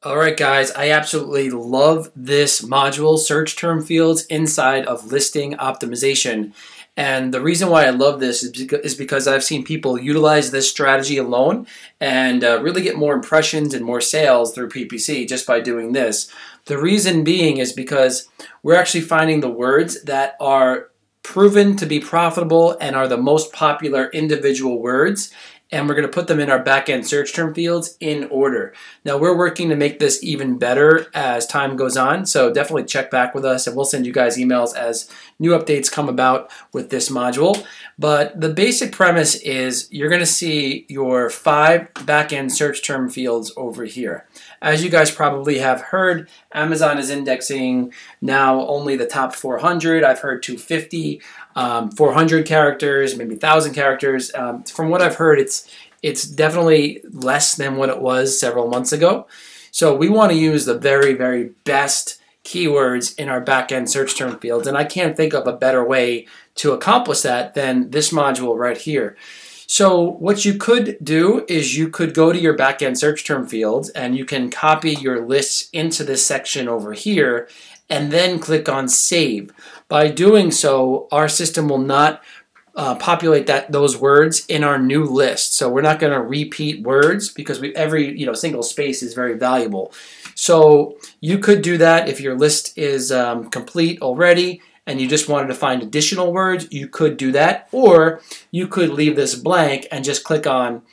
All right, guys, I absolutely love this module, search term fields inside of listing optimization. And the reason why I love this is because I've seen people utilize this strategy alone and really get more impressions and more sales through PPC just by doing this. The reason being is because we're actually finding the words that are proven to be profitable and are the most popular individual words, and we're going to put them in our backend search term fields in order. Now, we're working to make this even better as time goes on, so definitely check back with us, and we'll send you guys emails as new updates come about with this module. But the basic premise is you're going to see your 5 backend search term fields over here. As you guys probably have heard, Amazon is indexing now only the top 400. I've heard 250, 400 characters, maybe 1,000 characters. From what I've heard, it's definitely less than what it was several months ago. So we want to use the very, very best keywords in our backend search term fields, and I can't think of a better way to accomplish that than this module right here. So what you could do is you could go to your backend search term fields and you can copy your lists into this section over here and then click on save. By doing so, our system will not populate those words in our new list. So we're not going to repeat words because every single space is very valuable. So you could do that if your list is complete already and you just wanted to find additional words. You could do that, or you could leave this blank and just click on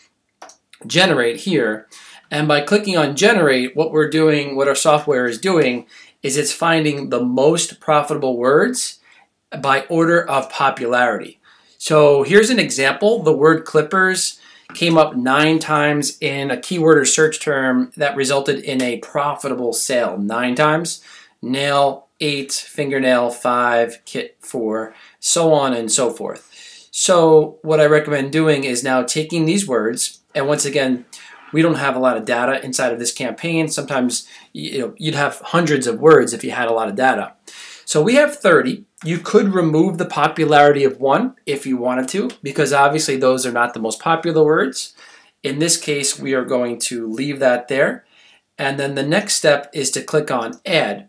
generate here. And by clicking on generate, what our software is doing is it's finding the most profitable words by order of popularity. So here's an example. The word clippers came up 9 times in a keyword or search term that resulted in a profitable sale. 9 times. Nail 8, fingernail 5, kit 4, so on and so forth. So what I recommend doing is now taking these words, and once again, we don't have a lot of data inside of this campaign. Sometimes you'd have hundreds of words if you had a lot of data. So we have 30. You could remove the popularity of 1 if you wanted to, because obviously those are not the most popular words. In this case, we are going to leave that there. And then the next step is to click on add.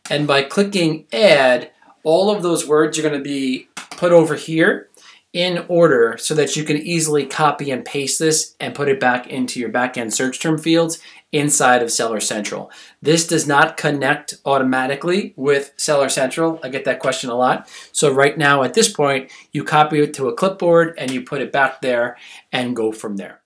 And by clicking add, all of those words are going to be put over here in order so that you can easily copy and paste this and put it back into your backend search term fields inside of Seller Central. This does not connect automatically with Seller Central. I get that question a lot. So right now at this point, you copy it to a clipboard and you put it back there and go from there.